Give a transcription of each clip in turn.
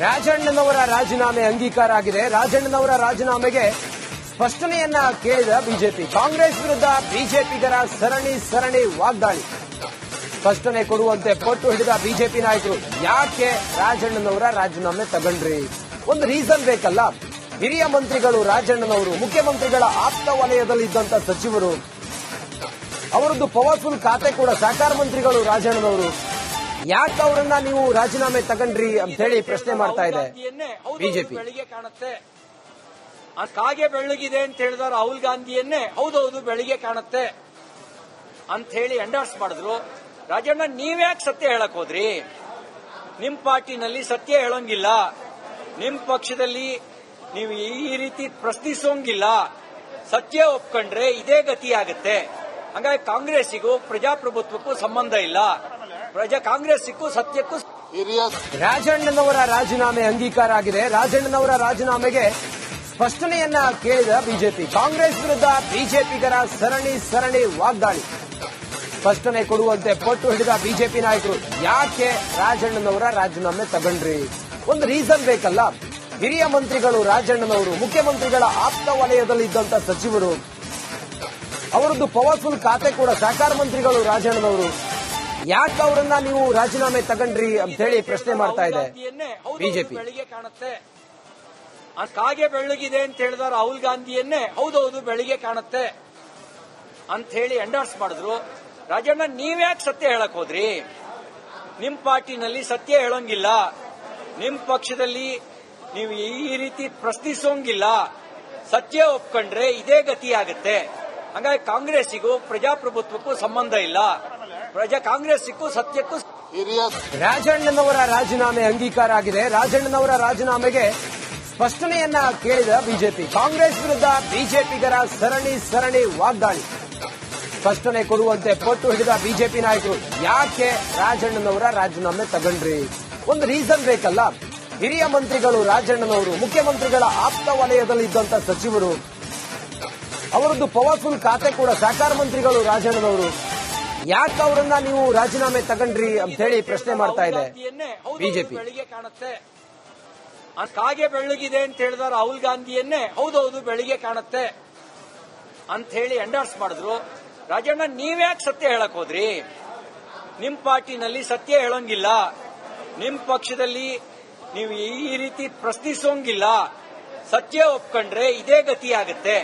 ರಾಜಣ್ಣನವರ ರಾಜೀನಾಮೆ ಅಂಗೀಕಾರ ಆಗಿದೆ. ರಾಜಣ್ಣನವರ ರಾಜೀನಾಮೆಗೆ ಸ್ಪಷ್ಟನೆಯನ್ನ ಕೇಳಿದ ಬಿಜೆಪಿ. ಕಾಂಗ್ರೆಸ್ ವಿರುದ್ಧ ಬಿಜೆಪಿಗರ ಸರಣಿ ವಾಗ್ದಾಳಿ. ಸ್ಪಷ್ಟನೆ ಕೊಡುವಂತೆ ಪಟ್ಟು ಹಿಡಿದ ಬಿಜೆಪಿ ನಾಯಕರು. ಯಾಕೆ ರಾಜಣ್ಣನವರ ರಾಜೀನಾಮೆ ತಗೊಂಡ್ರಿ? ಒಂದು ರೀಸನ್ ಬೇಕಲ್ಲ. ಹಿರಿಯ ಮಂತ್ರಿಗಳು ರಾಜಣ್ಣನವರು, ಮುಖ್ಯಮಂತ್ರಿಗಳ ಆಪ್ತ ವಲಯದಲ್ಲಿದ್ದಂತ ಸಚಿವರು, ಅವರದ್ದು ಪವರ್ಫುಲ್ ಖಾತೆ ಕೂಡ ಸಹಕಾರ ಮಂತ್ರಿಗಳು ರಾಜಣ್ಣನವರು. ಯಾಕೆ ಅವರನ್ನ ನೀವು ರಾಜೀನಾಮೆ ತಗೊಂಡ್ರಿ ಅಂತ ಹೇಳಿ ಪ್ರಶ್ನೆ ಮಾಡ್ತಾ ಇದೆ ಬಿಜೆಪಿ. ಬೆಳಿಗ್ಗೆ ಕಾಣುತ್ತೆ, ಕಾಗೆ ಬೆಳ್ಳಗಿದೆ ಅಂತ ಹೇಳಿದವರು ರಾಹುಲ್ ಗಾಂಧಿಯನ್ನೇ ಹೌದೌದು ಬೆಳಿಗ್ಗೆ ಕಾಣುತ್ತೆ ಅಂತ ಹೇಳಿ ಎಂಡರ್ಸ್ ಮಾಡಿದ್ರು. ರಾಜಣ್ಣ, ನೀವ್ಯಾಕೆ ಸತ್ಯ ಹೇಳಕ್ ಹೋದ್ರಿ? ನಿಮ್ ಪಾರ್ಟಿನಲ್ಲಿ ಸತ್ಯ ಹೇಳೋಂಗಿಲ್ಲ, ನಿಮ್ ಪಕ್ಷದಲ್ಲಿ ನೀವು ಈ ರೀತಿ ಪ್ರಶ್ನಿಸೋಂಗಿಲ್ಲ. ಸತ್ಯ ಒಪ್ಕೊಂಡ್ರೆ ಇದೇ ಗತಿ ಆಗುತ್ತೆ. ಹಂಗಾಗಿ ಕಾಂಗ್ರೆಸ್ಸಿಗೂ ಪ್ರಜಾಪ್ರಭುತ್ವಕ್ಕೂ ಸಂಬಂಧ ಇಲ್ಲ. ಕಾಂಗ್ರೆಸ್ಸಿಗೂ ಸತ್ಯಕ್ಕೂ. ರಾಜಣ್ಣನವರ ರಾಜೀನಾಮೆ ಅಂಗೀಕಾರ ಆಗಿದೆ. ರಾಜಣ್ಣನವರ ರಾಜೀನಾಮೆಗೆ ಸ್ಪಷ್ಟನೆಯನ್ನ ಕೇಳಿದ ಬಿಜೆಪಿ. ಕಾಂಗ್ರೆಸ್ ವಿರುದ್ಧ ಬಿಜೆಪಿಗರ ಸರಣಿ ವಾಗ್ದಾಳಿ. ಸ್ಪಷ್ಟನೆ ಕೊಡುವಂತೆ ಪಟ್ಟು ಹಿಡಿದ ಬಿಜೆಪಿ ನಾಯಕರು. ಯಾಕೆ ರಾಜಣ್ಣನವರ ರಾಜೀನಾಮೆ ತಗೊಂಡ್ರಿ? ಒಂದು ರೀಸನ್ ಬೇಕಲ್ಲ. ಹಿರಿಯ ಮಂತ್ರಿಗಳು ರಾಜಣ್ಣನವರು, ಮುಖ್ಯಮಂತ್ರಿಗಳ ಆಪ್ತ ವಲಯದಲ್ಲಿದ್ದಂತ ಸಚಿವರು, ಅವರದ್ದು ಪವರ್ಫುಲ್ ಖಾತೆ ಕೂಡ ಸಹಕಾರ ಮಂತ್ರಿಗಳು ರಾಜಣ್ಣನವರು. ಯಾಕೆ ಅವರನ್ನ ನೀವು ರಾಜೀನಾಮೆ ತಗೊಂಡ್ರಿ ಅಂತ ಹೇಳಿ ಪ್ರಶ್ನೆ ಮಾಡ್ತಾ ಇದೆ ಬಿಜೆಪಿ. ಬೆಳಿಗ್ಗೆ ಕಾಣುತ್ತೆ, ಕಾಗೆ ಬೆಳ್ಳಗಿದೆ ಅಂತ ಹೇಳಿದವರು ರಾಹುಲ್ ಗಾಂಧಿಯನ್ನೇ ಹೌದೌದು ಬೆಳಿಗ್ಗೆ ಕಾಣುತ್ತೆ ಅಂತ ಹೇಳಿ ಎಂಡರ್ಸ್ ಮಾಡಿದ್ರು. ರಾಜಣ್ಣ, ನೀವ್ಯಾಕೆ ಸತ್ಯ ಹೇಳಕ್ ಹೋದ್ರಿ? ನಿಮ್ ಪಾರ್ಟಿನಲ್ಲಿ ಸತ್ಯ ಹೇಳೋಂಗಿಲ್ಲ, ನಿಮ್ ಪಕ್ಷದಲ್ಲಿ ನೀವು ಈ ರೀತಿ ಪ್ರಶ್ನಿಸೋಂಗಿಲ್ಲ. ಸತ್ಯ ಒಪ್ಕೊಂಡ್ರೆ ಇದೇ ಗತಿ ಆಗುತ್ತೆ. ಹಂಗಾಗಿ ಕಾಂಗ್ರೆಸ್ಸಿಗೂ ಪ್ರಜಾಪ್ರಭುತ್ವಕ್ಕೂ ಸಂಬಂಧ ಇಲ್ಲ. ಕಾಂಗ್ರೆಸ್ಸಿಗೂ ಸತ್ಯಕ್ಕೂ. ರಾಜಣ್ಣನವರ ರಾಜೀನಾಮೆ ಅಂಗೀಕಾರ ಆಗಿದೆ. ರಾಜಣ್ಣನವರ ರಾಜೀನಾಮೆಗೆ ಸ್ಪಷ್ಟನೆಯನ್ನ ಕೇಳಿದ ಬಿಜೆಪಿ. ಕಾಂಗ್ರೆಸ್ ವಿರುದ್ಧ ಬಿಜೆಪಿಗರ ಸರಣಿ ವಾಗ್ದಾಳಿ. ಸ್ಪಷ್ಟನೆ ಕೊಡುವಂತೆ ಪಟ್ಟು ಹಿಡಿದ ಬಿಜೆಪಿ ನಾಯಕರು. ಯಾಕೆ ರಾಜಣ್ಣನವರ ರಾಜೀನಾಮೆ ತಗೊಂಡ್ರಿ? ಒಂದು ರೀಸನ್ ಬೇಕಲ್ಲ. ಹಿರಿಯ ಮಂತ್ರಿಗಳು ರಾಜಣ್ಣನವರು, ಮುಖ್ಯಮಂತ್ರಿಗಳ ಆಪ್ತ ವಲಯದಲ್ಲಿದ್ದಂತ ಸಚಿವರು, ಅವರದ್ದು ಪವರ್ಫುಲ್ ಖಾತೆ ಕೂಡ ಸಹಕಾರ ಮಂತ್ರಿಗಳು ರಾಜಣ್ಣನವರು. ಯಾಕೆ ಅವರನ್ನ ನೀವು ರಾಜೀನಾಮೆ ತಗೊಂಡ್ರಿ ಅಂತ ಹೇಳಿ ಪ್ರಶ್ನೆ ಮಾಡ್ತಾ ಇದೆ ಬಿಜೆಪಿ. ಬೆಳಿಗ್ಗೆ ಕಾಣುತ್ತೆ, ಕಾಗೆ ಬೆಳ್ಳಗಿದೆ ಅಂತ ಹೇಳಿದವರು ರಾಹುಲ್ ಗಾಂಧಿಯನ್ನೇ ಹೌದೌದು ಬೆಳಿಗ್ಗೆ ಕಾಣುತ್ತೆ ಅಂತ ಹೇಳಿ ಎಂಡರ್ಸ್ ಮಾಡಿದ್ರು. ರಾಜಣ್ಣ, ನೀವ್ಯಾಕೆ ಸತ್ಯ ಹೇಳಕ್ ಹೋದ್ರಿ? ನಿಮ್ ಪಾರ್ಟಿನಲ್ಲಿ ಸತ್ಯ ಹೇಳೋಂಗಿಲ್ಲ, ನಿಮ್ ಪಕ್ಷದಲ್ಲಿ ನೀವು ಈ ರೀತಿ ಪ್ರಶ್ನಿಸೋಂಗಿಲ್ಲ. ಸತ್ಯ ಒಪ್ಕೊಂಡ್ರೆ ಇದೇ ಗತಿ ಆಗುತ್ತೆ.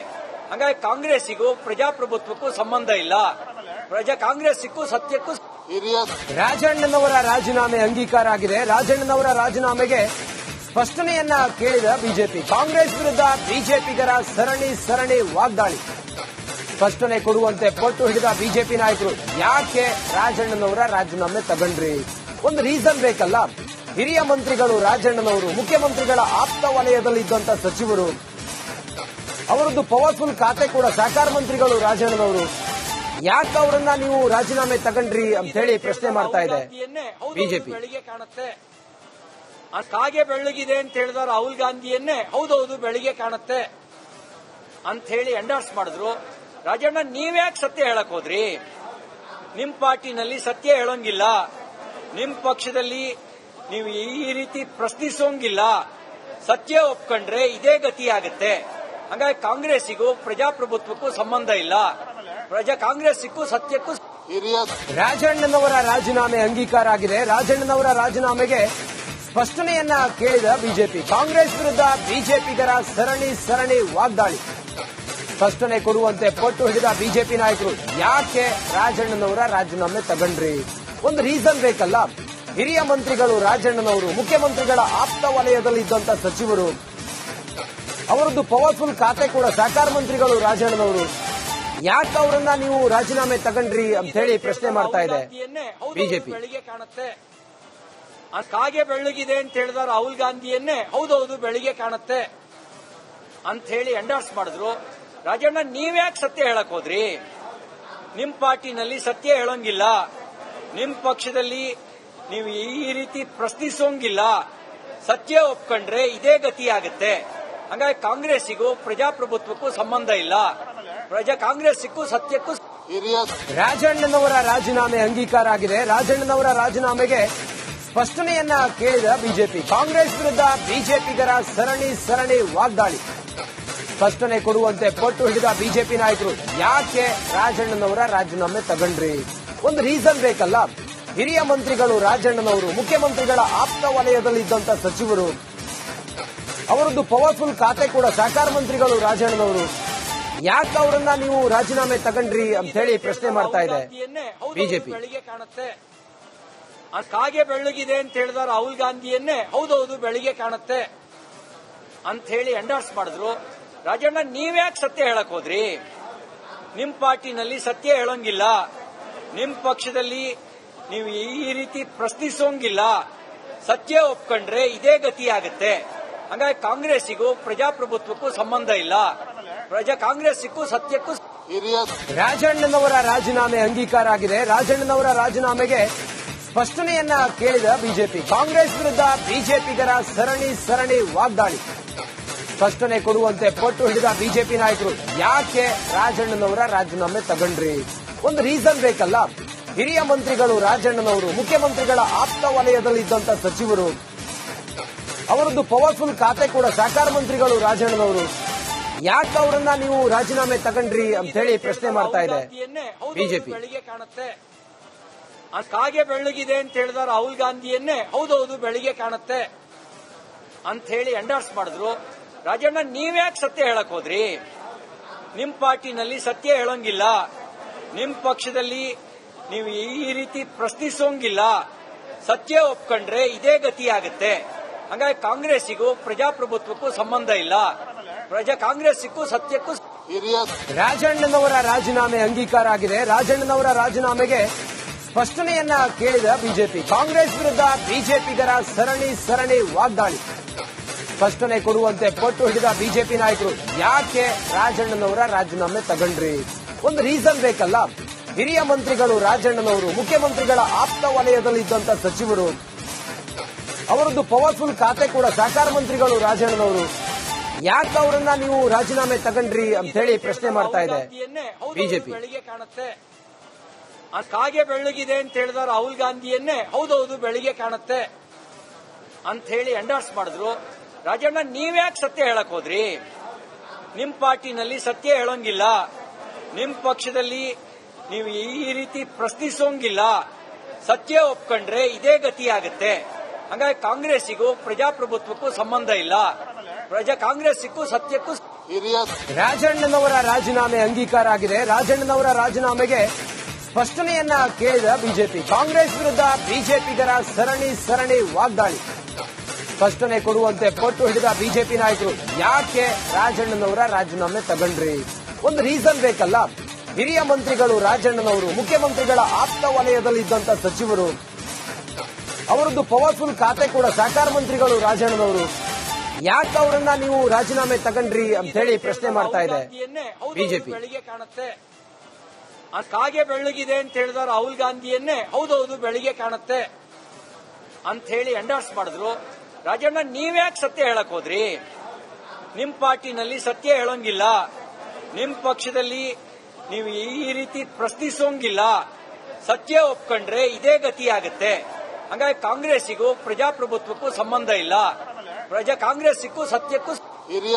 ಹಂಗಾಗಿ ಕಾಂಗ್ರೆಸ್ಸಿಗೂ ಪ್ರಜಾಪ್ರಭುತ್ವಕ್ಕೂ ಸಂಬಂಧ ಇಲ್ಲ. ಕಾಂಗ್ರೆಸ್ಸಿಗೂ ಸತ್ಯಕ್ಕೂ. ರಾಜಣ್ಣನವರ ರಾಜೀನಾಮೆ ಅಂಗೀಕಾರ ಆಗಿದೆ. ರಾಜಣ್ಣನವರ ರಾಜೀನಾಮೆಗೆ ಸ್ಪಷ್ಟನೆಯನ್ನ ಕೇಳಿದ ಬಿಜೆಪಿ. ಕಾಂಗ್ರೆಸ್ ವಿರುದ್ಧ ಬಿಜೆಪಿಗರ ಸರಣಿ ವಾಗ್ದಾಳಿ. ಸ್ಪಷ್ಟನೆ ಕೊಡುವಂತೆ ಪಟ್ಟು ಹಿಡಿದ ಬಿಜೆಪಿ ನಾಯಕರು. ಯಾಕೆ ರಾಜಣ್ಣನವರ ರಾಜೀನಾಮೆ ತಗೊಂಡ್ರಿ? ಒಂದು ರೀಸನ್ ಬೇಕಲ್ಲ. ಹಿರಿಯ ಮಂತ್ರಿಗಳು ರಾಜಣ್ಣನವರು, ಮುಖ್ಯಮಂತ್ರಿಗಳ ಆಪ್ತ ವಲಯದಲ್ಲಿದ್ದಂತ ಸಚಿವರು, ಅವರದ್ದು ಪವರ್ಫುಲ್ ಖಾತೆ ಕೂಡ ಸಹಕಾರ ಮಂತ್ರಿಗಳು ರಾಜಣ್ಣನವರು. ಯಾಕೆ ಅವರನ್ನ ನೀವು ರಾಜೀನಾಮೆ ತಗೊಂಡ್ರಿ ಅಂತ ಹೇಳಿ ಪ್ರಶ್ನೆ ಮಾಡ್ತಾ ಇದೆ ಬಿಜೆಪಿ. ಬೆಳಿಗ್ಗೆ ಕಾಣುತ್ತೆ, ಕಾಗೆ ಬೆಳ್ಳಗಿದೆ ಅಂತ ಹೇಳಿದವರು ರಾಹುಲ್ ಗಾಂಧಿಯನ್ನೇ ಹೌದೌದು ಬೆಳಿಗ್ಗೆ ಕಾಣುತ್ತೆ ಅಂತ ಹೇಳಿ ಎಂಡರ್ಸ್ ಮಾಡಿದ್ರು. ರಾಜಣ್ಣ, ನೀವ್ಯಾಕೆ ಸತ್ಯ ಹೇಳಕ್ ಹೋದ್ರಿ? ನಿಮ್ ಪಾರ್ಟಿನಲ್ಲಿ ಸತ್ಯ ಹೇಳೋಂಗಿಲ್ಲ, ನಿಮ್ ಪಕ್ಷದಲ್ಲಿ ನೀವು ಈ ರೀತಿ ಪ್ರಶ್ನಿಸೋಂಗಿಲ್ಲ. ಸತ್ಯ ಒಪ್ಕೊಂಡ್ರೆ ಇದೇ ಗತಿ ಆಗುತ್ತೆ. ಹಂಗಾಗಿ ಕಾಂಗ್ರೆಸ್ಸಿಗೂ ಪ್ರಜಾಪ್ರಭುತ್ವಕ್ಕೂ ಸಂಬಂಧ ಇಲ್ಲ. ಕಾಂಗ್ರೆಸ್ಸಿಗೂ ಸತ್ಯಕ್ಕೂ. ರಾಜಣ್ಣನವರ ರಾಜೀನಾಮೆ ಅಂಗೀಕಾರ ಆಗಿದೆ. ರಾಜಣ್ಣನವರ ರಾಜೀನಾಮೆಗೆ ಸ್ಪಷ್ಟನೆಯನ್ನ ಕೇಳಿದ ಬಿಜೆಪಿ. ಕಾಂಗ್ರೆಸ್ ವಿರುದ್ಧ ಬಿಜೆಪಿಗರ ಸರಣಿ ವಾಗ್ದಾಳಿ. ಸ್ಪಷ್ಟನೆ ಕೊಡುವಂತೆ ಪಟ್ಟು ಹಿಡಿದ ಬಿಜೆಪಿ ನಾಯಕರು. ಯಾಕೆ ರಾಜಣ್ಣನವರ ರಾಜೀನಾಮೆ ತಗೊಂಡ್ರಿ? ಒಂದು ರೀಸನ್ ಬೇಕಲ್ಲ. ಹಿರಿಯ ಮಂತ್ರಿಗಳು ರಾಜಣ್ಣನವರು, ಮುಖ್ಯಮಂತ್ರಿಗಳ ಆಪ್ತ ವಲಯದಲ್ಲಿದ್ದಂತ ಸಚಿವರು, ಅವರದ್ದು ಪವರ್ಫುಲ್ ಖಾತೆ ಕೂಡ ಸಹಕಾರ ಮಂತ್ರಿಗಳು ರಾಜಣ್ಣನವರು. ಯಾಕೆ ಅವರನ್ನ ನೀವು ರಾಜೀನಾಮೆ ತಗೊಂಡ್ರಿ ಅಂತ ಹೇಳಿ ಪ್ರಶ್ನೆ ಮಾಡ್ತಾ ಇದೆ ಬಿಜೆಪಿ. ಬೆಳಿಗ್ಗೆ ಕಾಣುತ್ತೆ, ಕಾಗೆ ಬೆಳ್ಳಗಿದೆ ಅಂತ ಹೇಳಿದವರು ರಾಹುಲ್ ಗಾಂಧಿಯನ್ನೇ ಹೌದೌದು ಬೆಳಿಗ್ಗೆ ಕಾಣುತ್ತೆ ಅಂತ ಹೇಳಿ ಎಂಡರ್ಸ್ ಮಾಡಿದ್ರು. ರಾಜಣ್ಣ, ನೀವ್ಯಾಕೆ ಸತ್ಯ ಹೇಳಕ್ ಹೋದ್ರಿ? ನಿಮ್ ಪಾರ್ಟಿನಲ್ಲಿ ಸತ್ಯ ಹೇಳೋಂಗಿಲ್ಲ, ನಿಮ್ ಪಕ್ಷದಲ್ಲಿ ನೀವು ಈ ರೀತಿ ಪ್ರಶ್ನಿಸೋಂಗಿಲ್ಲ. ಸತ್ಯ ಒಪ್ಕೊಂಡ್ರೆ ಇದೇ ಗತಿ ಆಗುತ್ತೆ. ಹಂಗಾಗಿ ಕಾಂಗ್ರೆಸ್ಸಿಗೂ ಪ್ರಜಾಪ್ರಭುತ್ವಕ್ಕೂ ಸಂಬಂಧ ಇಲ್ಲ. ಕಾಂಗ್ರೆಸ್ಸಿಗೂ ಸತ್ಯಕ್ಕೂ. ರಾಜಣ್ಣನವರ ರಾಜೀನಾಮೆ ಅಂಗೀಕಾರ ಆಗಿದೆ. ರಾಜಣ್ಣನವರ ರಾಜೀನಾಮೆಗೆ ಸ್ಪಷ್ಟನೆಯನ್ನ ಕೇಳಿದ ಬಿಜೆಪಿ. ಕಾಂಗ್ರೆಸ್ ವಿರುದ್ಧ ಬಿಜೆಪಿಗರ ಸರಣಿ ವಾಗ್ದಾಳಿ. ಸ್ಪಷ್ಟನೆ ಕೊಡುವಂತೆ ಪಟ್ಟು ಹಿಡಿದ ಬಿಜೆಪಿ ನಾಯಕರು. ಯಾಕೆ ರಾಜಣ್ಣನವರ ರಾಜೀನಾಮೆ ತಗೊಂಡ್ರಿ? ಒಂದು ರೀಸನ್ ಬೇಕಲ್ಲ. ಹಿರಿಯ ಮಂತ್ರಿಗಳು ರಾಜಣ್ಣನವರು, ಮುಖ್ಯಮಂತ್ರಿಗಳ ಆಪ್ತ ವಲಯದಲ್ಲಿದ್ದಂತ ಸಚಿವರು, ಅವರದ್ದು ಪವರ್ಫುಲ್ ಖಾತೆ ಕೂಡ ಸಹಕಾರ ಮಂತ್ರಿಗಳು ರಾಜಣ್ಣನವರು. ಯಾಕೆ ಅವರನ್ನ ನೀವು ರಾಜೀನಾಮೆ ತಗೊಂಡ್ರಿ ಅಂತ ಹೇಳಿ ಪ್ರಶ್ನೆ ಮಾಡ್ತಾ ಇದೆ ಬಿಜೆಪಿ. ಬೆಳಿಗ್ಗೆ ಕಾಣುತ್ತೆ, ಕಾಗೆ ಬೆಳ್ಳಗಿದೆ ಅಂತ ಹೇಳಿದಾರೆ ರಾಹುಲ್ ಗಾಂಧಿಯನ್ನೇ. ಹೌದೌದು ಬೆಳಿಗ್ಗೆ ಕಾಣುತ್ತೆ ಅಂತ ಹೇಳಿ ಎಂಡಾರ್ಸ್ ಮಾಡಿದ್ರು. ರಾಜಣ್ಣ ನೀವ್ಯಾಕೆ ಸತ್ಯ ಹೇಳಕ್ ಹೋದ್ರಿ? ನಿಮ್ ಪಾರ್ಟಿನಲ್ಲಿ ಸತ್ಯ ಹೇಳೋಂಗಿಲ್ಲ, ನಿಮ್ ಪಕ್ಷದಲ್ಲಿ ನೀವು ಈ ರೀತಿ ಪ್ರಶ್ನಿಸೋಂಗಿಲ್ಲ. ಸತ್ಯ ಒಪ್ಕೊಂಡ್ರೆ ಇದೇ ಗತಿ ಆಗುತ್ತೆ. ಹಂಗಾಗಿ ಕಾಂಗ್ರೆಸ್ಸಿಗೂ ಪ್ರಜಾಪ್ರಭುತ್ವಕ್ಕೂ ಸಂಬಂಧ ಇಲ್ಲ. ಕಾಂಗ್ರೆಸ್ಸಿಗೂ ಸತ್ಯಕ್ಕೂ. ರಾಜಣ್ಣನವರ ರಾಜೀನಾಮೆ ಅಂಗೀಕಾರ ಆಗಿದೆ. ರಾಜಣ್ಣನವರ ರಾಜೀನಾಮೆಗೆ ಸ್ಪಷ್ಟನೆಯನ್ನ ಕೇಳಿದ ಬಿಜೆಪಿ. ಕಾಂಗ್ರೆಸ್ ವಿರುದ್ಧ ಬಿಜೆಪಿಗರ ಸರಣಿ ವಾಗ್ದಾಳಿ. ಸ್ಪಷ್ಟನೆ ಕೊಡುವಂತೆ ಪಟ್ಟು ಹಿಡಿದ ಬಿಜೆಪಿ ನಾಯಕರು. ಯಾಕೆ ರಾಜಣ್ಣನವರ ರಾಜೀನಾಮೆ ತಗೊಂಡ್ರಿ? ಒಂದು ರೀಸನ್ ಬೇಕಲ್ಲ. ಹಿರಿಯ ಮಂತ್ರಿಗಳು ರಾಜಣ್ಣನವರು, ಮುಖ್ಯಮಂತ್ರಿಗಳ ಆಪ್ತ ವಲಯದಲ್ಲಿದ್ದಂತ ಸಚಿವರು, ಅವರದ್ದು ಪವರ್ಫುಲ್ ಖಾತೆ ಕೂಡ ಸಹಕಾರ ಮಂತ್ರಿಗಳು ರಾಜಣ್ಣನವರು. ಯಾಕೆ ಅವರನ್ನ ನೀವು ರಾಜೀನಾಮೆ ತಗೊಂಡ್ರಿ ಅಂತ ಹೇಳಿ ಪ್ರಶ್ನೆ ಮಾಡ್ತಾ ಇದೆ ಬಿಜೆಪಿ. ಬೆಳಿಗ್ಗೆ ಕಾಣುತ್ತೆ, ಕಾಗೆ ಬೆಳ್ಳಗಿದೆ ಅಂತ ಹೇಳಿದಾರೆ ರಾಹುಲ್ ಗಾಂಧಿಯನ್ನೇ. ಹೌದೌದು ಬೆಳಿಗ್ಗೆ ಕಾಣುತ್ತೆ ಅಂತ ಹೇಳಿ ಎಂಡಾರ್ಸ್ ಮಾಡಿದ್ರು. ರಾಜಣ್ಣ ನೀವ್ಯಾಕೆ ಸತ್ಯ ಹೇಳಕ್ ಹೋದ್ರಿ? ನಿಮ್ ಪಾರ್ಟಿನಲ್ಲಿ ಸತ್ಯ ಹೇಳೋಂಗಿಲ್ಲ, ನಿಮ್ ಪಕ್ಷದಲ್ಲಿ ನೀವು ಈ ರೀತಿ ಪ್ರಶ್ನಿಸೋಂಗಿಲ್ಲ. ಸತ್ಯ ಒಪ್ಕೊಂಡ್ರೆ ಇದೇ ಗತಿ ಆಗುತ್ತೆ. ಹಂಗಾಗಿ ಕಾಂಗ್ರೆಸ್ಸಿಗೂ ಪ್ರಜಾಪ್ರಭುತ್ವಕ್ಕೂ ಸಂಬಂಧ ಇಲ್ಲ. ಕಾಂಗ್ರೆಸ್ಸಿಗೂ ಸತ್ಯಕ್ಕೂ. ರಾಜಣ್ಣನವರ ರಾಜೀನಾಮೆ ಅಂಗೀಕಾರ ಆಗಿದೆ. ರಾಜಣ್ಣನವರ ರಾಜೀನಾಮೆಗೆ ಸ್ಪಷ್ಟನೆಯನ್ನ ಕೇಳಿದ ಬಿಜೆಪಿ. ಕಾಂಗ್ರೆಸ್ ವಿರುದ್ಧ ಬಿಜೆಪಿಗರ ಸರಣಿ ವಾಗ್ದಾಳಿ. ಸ್ಪಷ್ಟನೆ ಕೊಡುವಂತೆ ಪಟ್ಟು ಹಿಡಿದ ಬಿಜೆಪಿ ನಾಯಕರು. ಯಾಕೆ ರಾಜಣ್ಣನವರ ರಾಜೀನಾಮೆ ತಗೊಂಡ್ರಿ? ಒಂದು ರೀಸನ್ ಬೇಕಲ್ಲ. ಹಿರಿಯ ಮಂತ್ರಿಗಳು ರಾಜಣ್ಣನವರು, ಮುಖ್ಯಮಂತ್ರಿಗಳ ಆಪ್ತ ವಲಯದಲ್ಲಿದ್ದಂತ ಸಚಿವರು, ಅವರದ್ದು ಪವರ್ಫುಲ್ ಖಾತೆ ಕೂಡ ಸಹಕಾರ ಮಂತ್ರಿಗಳು ರಾಜಣ್ಣನವರು. ಯಾಕೆ ಅವರನ್ನ ನೀವು ರಾಜೀನಾಮೆ ತಗೊಂಡ್ರಿ ಅಂತ ಹೇಳಿ ಪ್ರಶ್ನೆ ಮಾಡ್ತಾ ಇದೆ ಬಿಜೆಪಿ. ಬೆಳಿಗ್ಗೆ ಕಾಣುತ್ತೆ, ಕಾಗೆ ಬೆಳ್ಳಗಿದೆ ಅಂತ ಹೇಳಿದಾರೆ ರಾಹುಲ್ ಗಾಂಧಿಯನ್ನೇ. ಹೌದೌದು ಬೆಳಿಗ್ಗೆ ಕಾಣುತ್ತೆ ಅಂತ ಹೇಳಿ ಎಂಡಾರ್ಸ್ ಮಾಡಿದ್ರು. ರಾಜಣ್ಣ ನೀವ್ಯಾಕೆ ಸತ್ಯ ಹೇಳಕ್ ಹೋದ್ರಿ? ನಿಮ್ ಪಾರ್ಟಿನಲ್ಲಿ ಸತ್ಯ ಹೇಳೋಂಗಿಲ್ಲ, ನಿಮ್ ಪಕ್ಷದಲ್ಲಿ ನೀವು ಈ ರೀತಿ ಪ್ರಶ್ನಿಸೋಂಗಿಲ್ಲ. ಸತ್ಯ ಒಪ್ಕೊಂಡ್ರೆ ಇದೇ ಗತಿ ಆಗುತ್ತೆ. ಹಂಗಾಗಿ ಕಾಂಗ್ರೆಸ್ಸಿಗೂ ಪ್ರಜಾಪ್ರಭುತ್ವಕ್ಕೂ ಸಂಬಂಧ ಇಲ್ಲ. ಕಾಂಗ್ರೆಸ್ಸಿಗೂ ಸತ್ಯಕ್ಕೂ. ರಾಜಣ್ಣನವರ ರಾಜೀನಾಮೆ ಅಂಗೀಕಾರ ಆಗಿದೆ. ರಾಜಣ್ಣನವರ ರಾಜೀನಾಮೆಗೆ ಸ್ಪಷ್ಟನೆಯನ್ನ ಕೇಳಿದ ಬಿಜೆಪಿ. ಕಾಂಗ್ರೆಸ್ ವಿರುದ್ಧ ಬಿಜೆಪಿಗರ ಸರಣಿ ವಾಗ್ದಾಳಿ. ಸ್ಪಷ್ಟನೆ ಕೊಡುವಂತೆ ಪಟ್ಟು ಹಿಡಿದ ಬಿಜೆಪಿ ನಾಯಕರು. ಯಾಕೆ ರಾಜಣ್ಣನವರ ರಾಜೀನಾಮೆ ತಗೊಂಡ್ರಿ? ಒಂದು ರೀಸನ್ ಬೇಕಲ್ಲ. ಹಿರಿಯ ಮಂತ್ರಿಗಳು ರಾಜಣ್ಣನವರು, ಮುಖ್ಯಮಂತ್ರಿಗಳ ಆಪ್ತ ವಲಯದಲ್ಲಿದ್ದಂತ ಸಚಿವರು, ಅವರದ್ದು ಪವರ್ಫುಲ್ ಖಾತೆ ಕೂಡ ಸಹಕಾರ ಮಂತ್ರಿಗಳು ರಾಜಣ್ಣನವರು. ಯಾಕೆ ಅವರನ್ನ ನೀವು ರಾಜೀನಾಮೆ ತಗೊಂಡ್ರಿ ಅಂತ ಹೇಳಿ ಪ್ರಶ್ನೆ ಮಾಡ್ತಾ ಇದೆ ಬಿಜೆಪಿ. ಬೆಳಿಗ್ಗೆ ಕಾಣುತ್ತೆ, ಕಾಗೆ ಬೆಳ್ಳಗಿದೆ ಅಂತ ಹೇಳಿದಾರೆ ರಾಹುಲ್ ಗಾಂಧಿಯನ್ನೇ. ಹೌದೌದು ಬೆಳಿಗ್ಗೆ ಕಾಣುತ್ತೆ ಅಂತ ಹೇಳಿ ಎಂಡಾರ್ಸ್ ಮಾಡಿದ್ರು. ರಾಜಣ್ಣ ನೀವ್ಯಾಕೆ ಸತ್ಯ ಹೇಳಕ್ ಹೋದ್ರಿ? ನಿಮ್ ಪಾರ್ಟಿನಲ್ಲಿ ಸತ್ಯ ಹೇಳೋಂಗಿಲ್ಲ, ನಿಮ್ ಪಕ್ಷದಲ್ಲಿ ನೀವು ಈ ರೀತಿ ಪ್ರಶ್ನಿಸೋಂಗಿಲ್ಲ. ಸತ್ಯ ಒಪ್ಕೊಂಡ್ರೆ ಇದೇ ಗತಿ ಆಗುತ್ತೆ. ಹಂಗಾಗಿ ಕಾಂಗ್ರೆಸ್ಸಿಗೂ ಪ್ರಜಾಪ್ರಭುತ್ವಕ್ಕೂ ಸಂಬಂಧ ಇಲ್ಲ. ಕಾಂಗ್ರೆಸ್ಸಿಗೂ ಸತ್ಯಕ್ಕೂ.